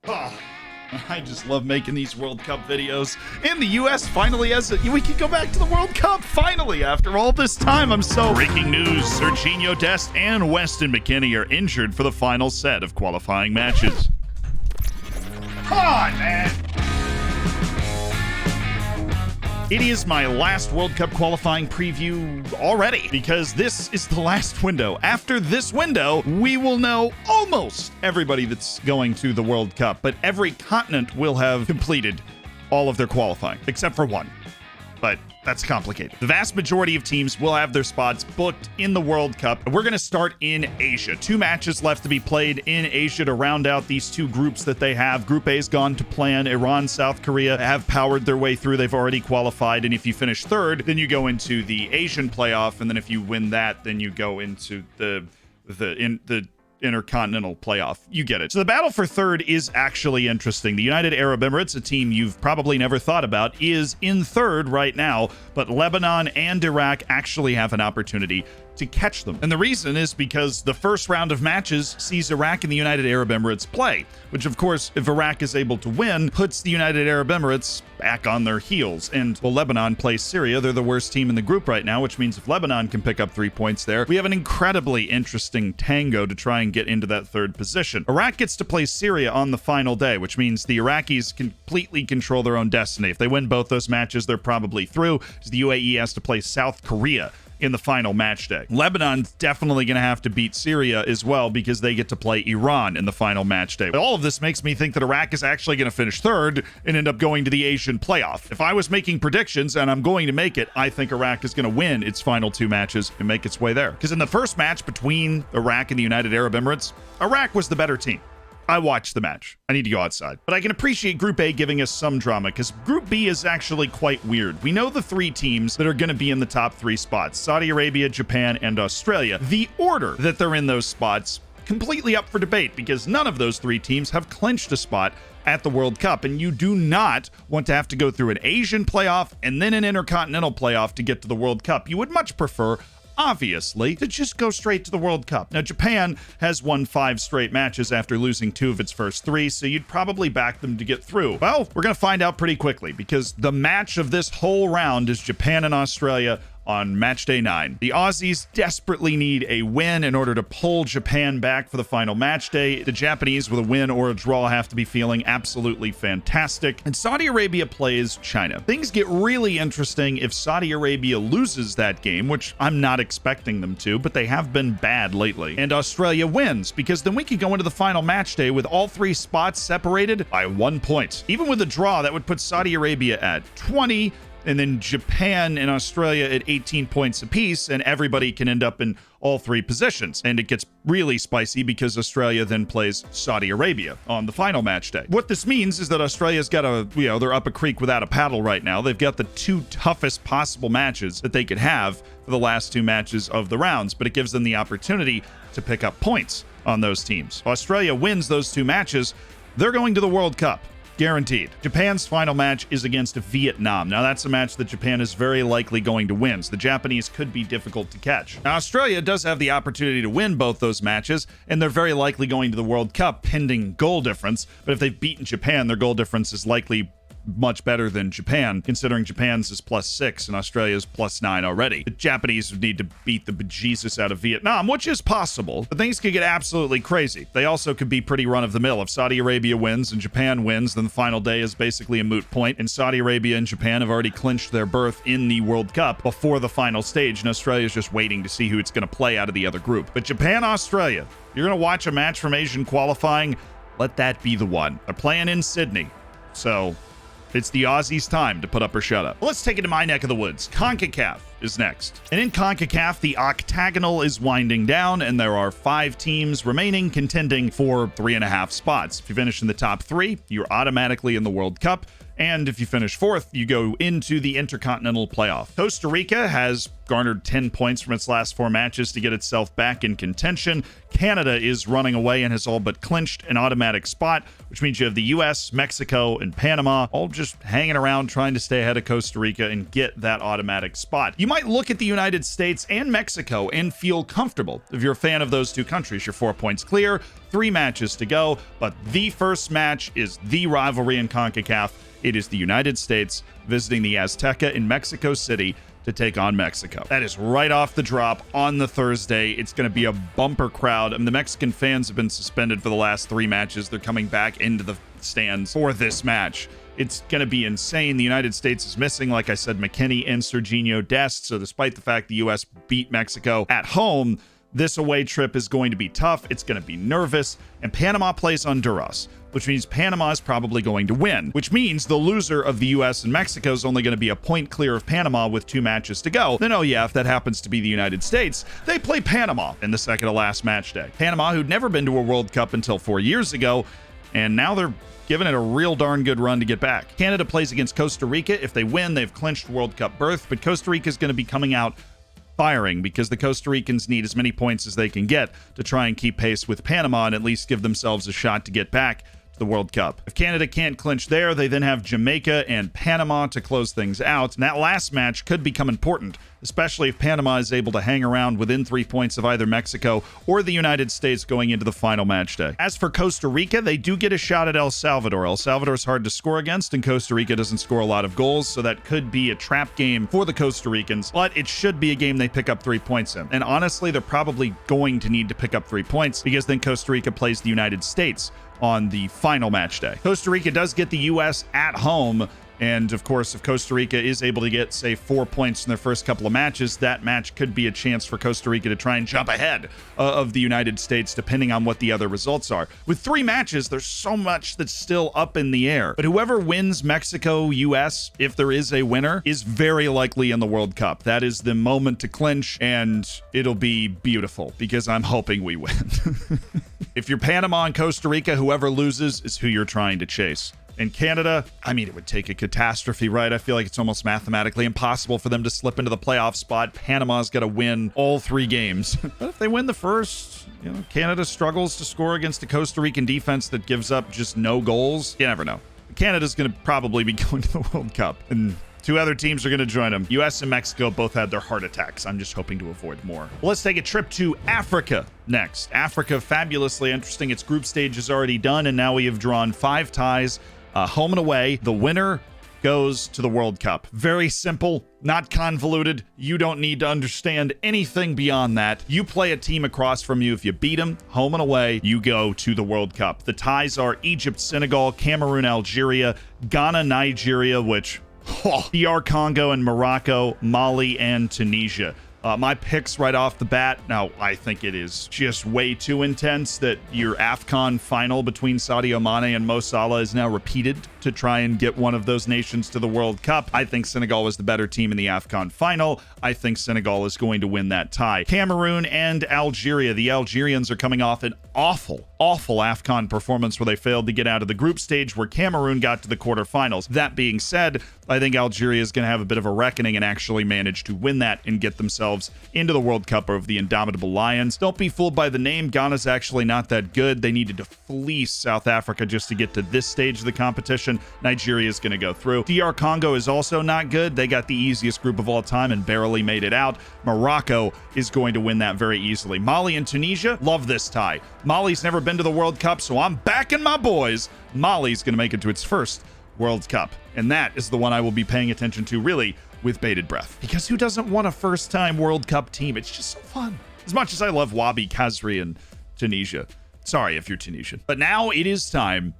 Oh, I just love making these World Cup videos. And the U.S. finally has it. We can go back to the World Cup, finally, after all this time. I'm so... Breaking news, Serginho Dest and Weston McKennie are injured for the final set of qualifying matches. Come on, man! It is my last World Cup qualifying preview already, because this is the last window. After this window, we will know almost everybody that's going to the World Cup, but every continent will have completed all of their qualifying, except for one. But that's complicated. The vast majority of teams will have their spots booked in the World Cup. We're going to start in Asia. 2 matches left to be played in Asia to round out these 2 groups that they have. Group A's gone to plan. Iran, South Korea have powered their way through. They've already qualified. And if you finish 3rd, then you go into the Asian playoff. And then if you win that, then you go into the Intercontinental playoff. You get it. So the battle for 3rd is actually interesting. The United Arab Emirates, a team you've probably never thought about, is in 3rd right now, but Lebanon and Iraq actually have an opportunity to catch them. And the reason is because the first round of matches sees Iraq and the United Arab Emirates play, which of course, if Iraq is able to win, puts the United Arab Emirates back on their heels. And well, Lebanon plays Syria. They're the worst team in the group right now, which means if Lebanon can pick up 3 points there, we have an incredibly interesting tango to try and get into that 3rd position. Iraq gets to play Syria on the final day, which means the Iraqis completely control their own destiny. If they win both those matches, they're probably through. The UAE has to play South Korea in the final match day. Lebanon's definitely going to have to beat Syria as well because they get to play Iran in the final match day. But all of this makes me think that Iraq is actually going to finish 3rd and end up going to the Asian playoff. If I was making predictions, and I'm going to make it, I think Iraq is going to win its final 2 matches and make its way there. Because in the first match between Iraq and the United Arab Emirates, Iraq was the better team. I watched the match. I need to go outside. But I can appreciate Group A giving us some drama because Group B is actually quite weird. We know the 3 teams that are going to be in the top 3 spots: Saudi Arabia, Japan, and Australia. The order that they're in those spots, completely up for debate because none of those 3 teams have clinched a spot at the World Cup, and you do not want to have to go through an Asian playoff and then an Intercontinental playoff to get to the World Cup. You would much prefer, obviously, to just go straight to the World Cup. Now, Japan has won 5 straight matches after losing 2 of its first 3, so you'd probably back them to get through. Well, we're going to find out pretty quickly because the match of this whole round is Japan and Australia on match day 9. The Aussies desperately need a win in order to pull Japan back for the final match day. The Japanese, with a win or a draw, have to be feeling absolutely fantastic. And Saudi Arabia plays China. Things get really interesting if Saudi Arabia loses that game, which I'm not expecting them to, but they have been bad lately. And Australia wins, because then we could go into the final match day with all 3 spots separated by 1 point. Even with a draw, that would put Saudi Arabia at 20, and then Japan and Australia at 18 points apiece, and everybody can end up in all 3 positions. And it gets really spicy because Australia then plays Saudi Arabia on the final match day. What this means is that Australia's got they're up a creek without a paddle right now. They've got the 2 toughest possible matches that they could have for the last 2 matches of the rounds, but it gives them the opportunity to pick up points on those teams. If Australia wins those 2 matches, they're going to the World Cup. Guaranteed. Japan's final match is against Vietnam. Now, that's a match that Japan is very likely going to win, so the Japanese could be difficult to catch. Now, Australia does have the opportunity to win both those matches, and they're very likely going to the World Cup pending goal difference, but if they've beaten Japan, their goal difference is likely much better than Japan, considering Japan's is +6 and Australia's +9 already. The Japanese would need to beat the bejesus out of Vietnam, which is possible, but things could get absolutely crazy. They also could be pretty run-of-the-mill. If Saudi Arabia wins and Japan wins, then the final day is basically a moot point, and Saudi Arabia and Japan have already clinched their berth in the World Cup before the final stage, and Australia's just waiting to see who it's going to play out of the other group. But Japan-Australia, you're going to watch a match from Asian qualifying, let that be the one. They're playing in Sydney, so it's the Aussies' time to put up or shut up. Let's take it to my neck of the woods. CONCACAF is next. And in CONCACAF, the octagonal is winding down, and there are 5 teams remaining contending for 3.5 spots. If you finish in the top 3, you're automatically in the World Cup. And if you finish 4th, you go into the Intercontinental playoff. Costa Rica has garnered 10 points from its last 4 matches to get itself back in contention. Canada is running away and has all but clinched an automatic spot, which means you have the US, Mexico, and Panama all just hanging around trying to stay ahead of Costa Rica and get that automatic spot. You might look at the United States and Mexico and feel comfortable if you're a fan of those two countries. You're 4 points clear, 3 matches to go, but the first match is the rivalry in CONCACAF. It is the United States visiting the Azteca in Mexico City to take on Mexico. That is right off the drop on the Thursday. It's going to be a bumper crowd. I mean, the Mexican fans have been suspended for the last 3 matches. They're coming back into the stands for this match. It's going to be insane. The United States is missing, like I said, McKennie and Serginho Dest. So despite the fact the U.S. beat Mexico at home, this away trip is going to be tough. It's going to be nervous. And Panama plays Honduras, which means Panama is probably going to win, which means the loser of the U.S. and Mexico is only going to be a point clear of Panama with 2 matches to go. Then, oh yeah, if that happens to be the United States, they play Panama in the second to last match day. Panama, who'd never been to a World Cup until 4 years ago, and now they're giving it a real darn good run to get back. Canada plays against Costa Rica. If they win, they've clinched World Cup berth, but Costa Rica is going to be coming out firing because the Costa Ricans need as many points as they can get to try and keep pace with Panama and at least give themselves a shot to get back to the World Cup. If Canada can't clinch there, they then have Jamaica and Panama to close things out. And that last match could become important, especially if Panama is able to hang around within 3 points of either Mexico or the United States going into the final match day. As for Costa Rica, they do get a shot at El Salvador. El Salvador is hard to score against, and Costa Rica doesn't score a lot of goals, so that could be a trap game for the Costa Ricans, but it should be a game they pick up 3 points in. And honestly, they're probably going to need to pick up 3 points because then Costa Rica plays the United States on the final match day. Costa Rica does get the U.S. at home, and of course, if Costa Rica is able to get, say, 4 points in their first couple of matches, that match could be a chance for Costa Rica to try and jump ahead of the United States, depending on what the other results are. With 3 matches, there's so much that's still up in the air. But whoever wins Mexico-US, if there is a winner, is very likely in the World Cup. That is the moment to clinch, and it'll be beautiful because I'm hoping we win. If you're Panama and Costa Rica, whoever loses is who you're trying to chase. In Canada, I mean, it would take a catastrophe, right? I feel like it's almost mathematically impossible for them to slip into the playoff spot. Panama's got to win all 3 games. But if they win the first, Canada struggles to score against a Costa Rican defense that gives up just no goals. You never know. Canada's going to probably be going to the World Cup, and 2 other teams are going to join them. US and Mexico both had their heart attacks. I'm just hoping to avoid more. Well, let's take a trip to Africa next. Africa, fabulously interesting. Its group stage is already done, and now we have drawn 5 ties. Home and away. The winner goes to the World Cup. Very simple, not convoluted. You don't need to understand anything beyond that. You play a team across from you. If you beat them, home and away, you go to the World Cup. The ties are Egypt, Senegal, Cameroon, Algeria, Ghana, Nigeria, which DR Congo and Morocco, Mali, and Tunisia. My picks right off the bat, now I think it is just way too intense that your AFCON final between Sadio Mane and Mo Salah is now repeated to try and get one of those nations to the World Cup. I think Senegal was the better team in the AFCON final. I think Senegal is going to win that tie. Cameroon and Algeria. The Algerians are coming off an awful AFCON performance where they failed to get out of the group stage where Cameroon got to the quarterfinals. That being said, I think Algeria is going to have a bit of a reckoning and actually manage to win that and get themselves into the World Cup of the Indomitable Lions. Don't be fooled by the name. Ghana's actually not that good. They needed to fleece South Africa just to get to this stage of the competition. Nigeria is going to go through. DR Congo is also not good. They got the easiest group of all time and barely made it out. Morocco is going to win that very easily. Mali and Tunisia, love this tie. Mali's never been to the World Cup, so I'm backing my boys. Mali's going to make it to its first World Cup, and that is the one I will be paying attention to really with bated breath, because who doesn't want a first-time World Cup team? It's just so fun. As much as I love Wabi Kazri and Tunisia. Sorry if you're Tunisian. But now it is time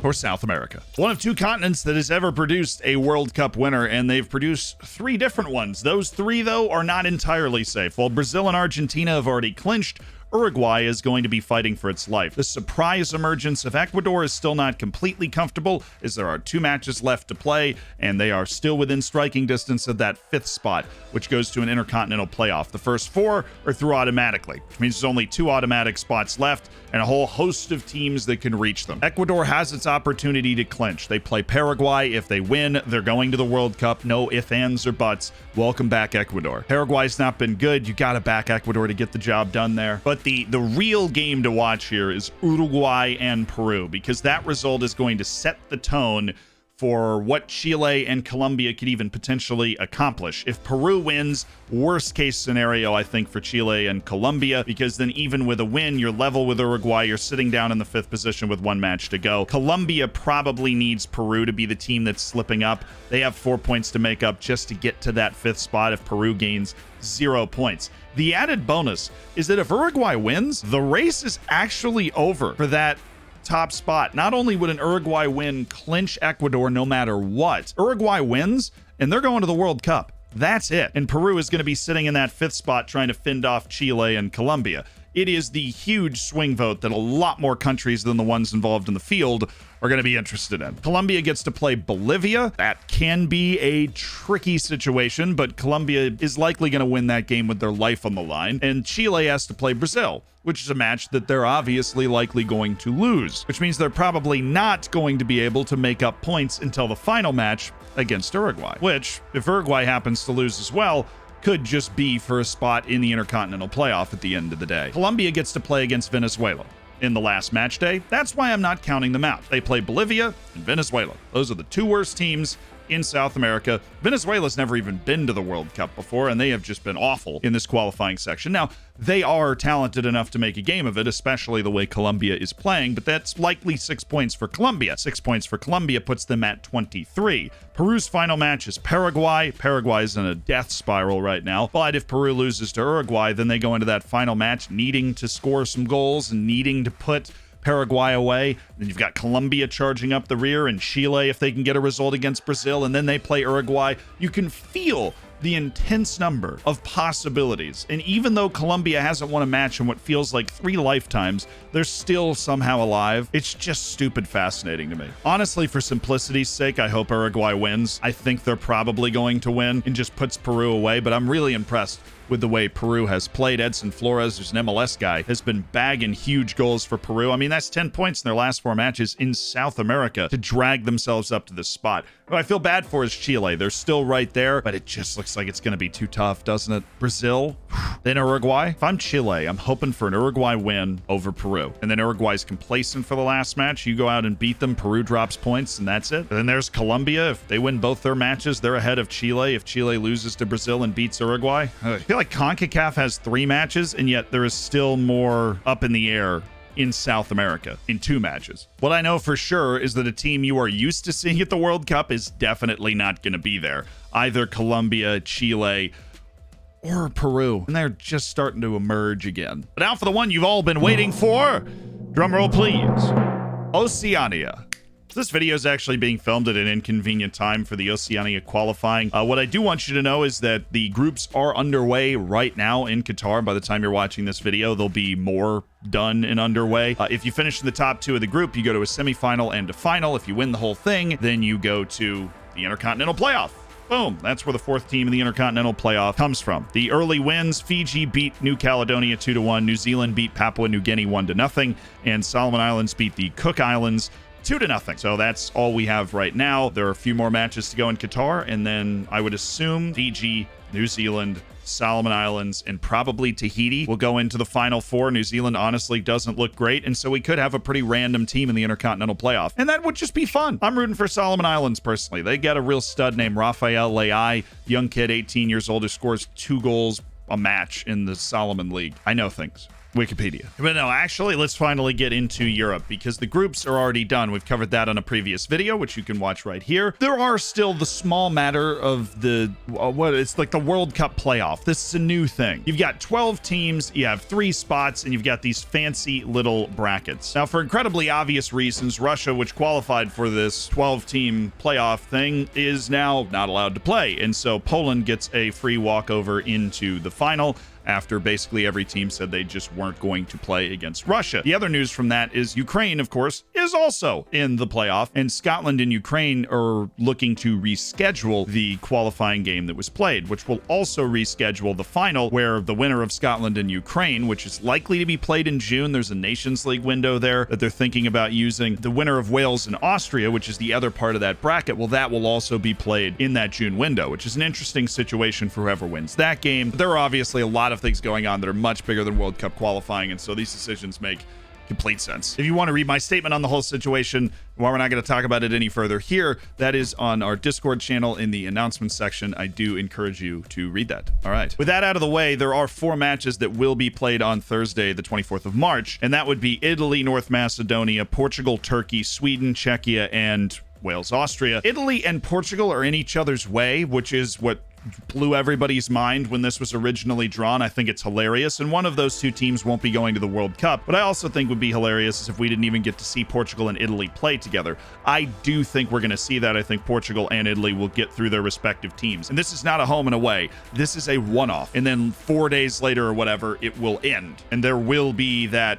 for South America. One of 2 continents that has ever produced a World Cup winner, and they've produced 3 different ones. Those 3, though, are not entirely safe. While Brazil and Argentina have already clinched, Uruguay is going to be fighting for its life. The surprise emergence of Ecuador is still not completely comfortable, as there are 2 matches left to play, and they are still within striking distance of that 5th spot, which goes to an intercontinental playoff. The first 4 are through automatically, which means there's only 2 automatic spots left and a whole host of teams that can reach them. Ecuador has its opportunity to clinch. They play Paraguay. If they win, they're going to the World Cup. No ifs, ands, or buts. Welcome back, Ecuador. Paraguay's not been good. You got to back Ecuador to get the job done there. But But the real game to watch here is Uruguay and Peru, because that result is going to set the tone for what Chile and Colombia could even potentially accomplish. If Peru wins, worst case scenario, I think, for Chile and Colombia, because then even with a win, you're level with Uruguay, you're sitting down in the 5th position with 1 match to go. Colombia probably needs Peru to be the team that's slipping up. They have 4 points to make up just to get to that 5th spot if Peru gains 0 points. The added bonus is that if Uruguay wins, the race is actually over for that top spot. Not only would an Uruguay win clinch Ecuador no matter what, Uruguay wins and they're going to the World Cup. That's it. And Peru is going to be sitting in that 5th spot trying to fend off Chile and Colombia. It is the huge swing vote that a lot more countries than the ones involved in the field are going to be interested in. Colombia gets to play Bolivia. That can be a tricky situation, but Colombia is likely going to win that game with their life on the line. And Chile has to play Brazil, which is a match that they're obviously likely going to lose, which means they're probably not going to be able to make up points until the final match against Uruguay, which, if Uruguay happens to lose as well, could just be for a spot in the Intercontinental Playoff at the end of the day. Colombia gets to play against Venezuela in the last match day. That's why I'm not counting them out. They play Bolivia and Venezuela. Those are the 2 worst teams in South America. Venezuela's never even been to the World Cup before, and they have just been awful in this qualifying section. Now, they are talented enough to make a game of it, especially the way Colombia is playing, but that's likely 6 points for Colombia. 6 points for Colombia puts them at 23. Peru's final match is Paraguay. Paraguay's in a death spiral right now, but if Peru loses to Uruguay, then they go into that final match needing to score some goals and needing to put Paraguay away. Then you've got Colombia charging up the rear, and Chile if they can get a result against Brazil, and then they play Uruguay. You can feel the intense number of possibilities. And even though Colombia hasn't won a match in what feels like 3 lifetimes, they're still somehow alive. It's just stupid fascinating to me. Honestly, for simplicity's sake, I hope Uruguay wins. I think they're probably going to win and just puts Peru away, but I'm really impressed with the way Peru has played. Edson Flores, who's an MLS guy, has been bagging huge goals for Peru. I mean, that's 10 points in their last 4 matches in South America to drag themselves up to this spot. What I feel bad for is Chile. They're still right there, but it just looks like it's going to be too tough, doesn't it? Brazil, then Uruguay. If I'm Chile, I'm hoping for an Uruguay win over Peru. And then Uruguay's complacent for the last match. You go out and beat them, Peru drops points, and that's it. And then there's Colombia. If they win both their matches, they're ahead of Chile. If Chile loses to Brazil and beats Uruguay, I feel like CONCACAF has 3 matches, and yet there is still more up in the air in South America in 2 matches. What I know for sure is that a team you are used to seeing at the World Cup is definitely not going to be there. Either Colombia, Chile, or Peru. And they're just starting to emerge again. But now for the one you've all been waiting for. Drumroll, please. Oceania. This video is actually being filmed at an inconvenient time for the Oceania qualifying. What I do want you to know is that the groups are underway right now in Qatar. By the time you're watching this video, there'll be more done and underway. If you finish in the top 2 of the group, you go to a semifinal and a final. If you win the whole thing, then you go to the Intercontinental Playoff. Boom. That's where the 4th team in the Intercontinental Playoff comes from. The early wins: Fiji beat New Caledonia 2-1, New Zealand beat Papua New Guinea 1-0, and Solomon Islands beat the Cook Islands 2-0. So that's all we have right now. There are a few more matches to go in Qatar, and then I would assume Fiji, New Zealand, Solomon Islands, and probably Tahiti will go into the final 4. New Zealand honestly doesn't look great, and so we could have a pretty random team in the Intercontinental Playoff, and that would just be fun. I'm rooting for Solomon Islands personally. They got a real stud named Rafael Leai, young kid, 18 years old, who scores 2 goals a match in the Solomon League. I know things. Wikipedia. But no, actually, let's finally get into Europe, because the groups are already done. We've covered that on a previous video, which you can watch right here. There are still the small matter of the, it's like the World Cup playoff. This is a new thing. You've got 12 teams, you have 3 spots, and you've got these fancy little brackets. Now, for incredibly obvious reasons, Russia, which qualified for this 12-team playoff thing, is now not allowed to play. And so Poland gets a free walkover into the final, after basically every team said they just weren't going to play against Russia. The other news from that is Ukraine, of course, is also in the playoff, and Scotland and Ukraine are looking to reschedule the qualifying game that was played, which will also reschedule the final, where the winner of Scotland and Ukraine, which is likely to be played in June, there's a Nations League window there that they're thinking about using. The winner of Wales and Austria, which is the other part of that bracket, well, that will also be played in that June window, which is an interesting situation for whoever wins that game. There are obviously a lot lot of things going on that are much bigger than World Cup qualifying, and so these decisions make complete sense. If you want to read my statement on the whole situation, while we're not going to talk about it any further here, that is on our Discord channel in the announcements section. I do encourage you to read that. All right. With that out of the way, there are 4 matches that will be played on Thursday, the 24th of March, and that would be Italy, North Macedonia, Portugal, Turkey, Sweden, Czechia, and Wales, Austria. Italy and Portugal are in each other's way, which is what blew everybody's mind when this was originally drawn. I think it's hilarious, and one of those 2 teams won't be going to the World Cup. What I also think would be hilarious is if we didn't even get to see Portugal and Italy play together. I do think we're going to see that. I think Portugal and Italy will get through their respective teams, and this is not a home and away. This is a one-off, and then 4 days later or whatever, it will end, and there will be that,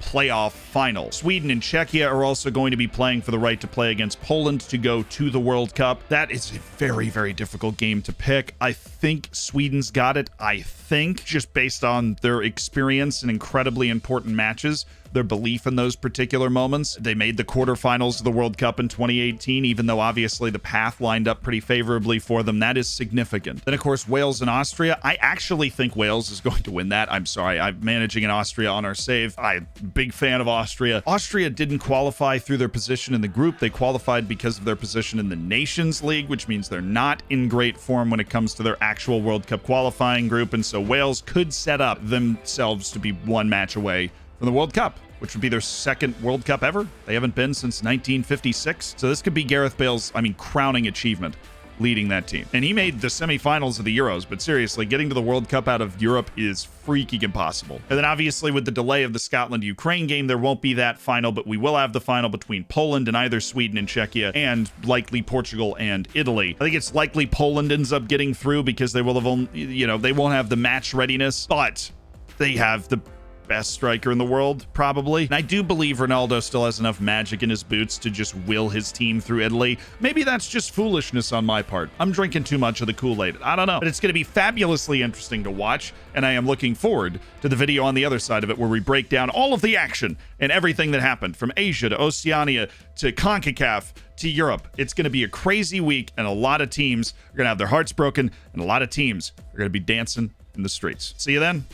playoff final. Sweden and Czechia are also going to be playing for the right to play against Poland to go to the World Cup. That is a very, very difficult game to pick. I think Sweden's got it. I think, just based on their experience in incredibly important matches, their belief in those particular moments. They made the quarterfinals of the World Cup in 2018, even though obviously the path lined up pretty favorably for them. That is significant. Then, of course, Wales and Austria. I actually think Wales is going to win that. I'm sorry. I'm managing in Austria on our save. I'm a big fan of Austria. Austria didn't qualify through their position in the group. They qualified because of their position in the Nations League, which means they're not in great form when it comes to their actual World Cup qualifying group. And so Wales could set up themselves to be 1 match away from the World Cup, which would be their 2nd World Cup ever. They haven't been since 1956. So this could be Gareth Bale's, crowning achievement, leading that team. And he made the semifinals of the Euros, but seriously, getting to the World Cup out of Europe is freaking impossible. And then obviously with the delay of the Scotland-Ukraine game, there won't be that final, but we will have the final between Poland and either Sweden and Czechia, and likely Portugal and Italy. I think it's likely Poland ends up getting through because they will have only, they won't have the match readiness, but they have the best striker in the world, probably. And I do believe Ronaldo still has enough magic in his boots to just will his team through Italy. Maybe that's just foolishness on my part. I'm drinking too much of the Kool-Aid. I don't know. But it's going to be fabulously interesting to watch, and I am looking forward to the video on the other side of it where we break down all of the action and everything that happened from Asia to Oceania to CONCACAF to Europe. It's going to be a crazy week, and a lot of teams are going to have their hearts broken, and a lot of teams are going to be dancing in the streets. See you then,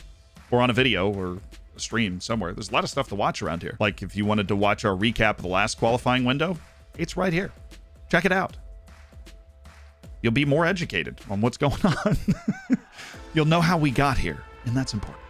or on a video, or stream somewhere. There's a lot of stuff to watch around here. Like if you wanted to watch our recap of the last qualifying window, it's right here. Check it out. You'll be more educated on what's going on. You'll know how we got here, and that's important.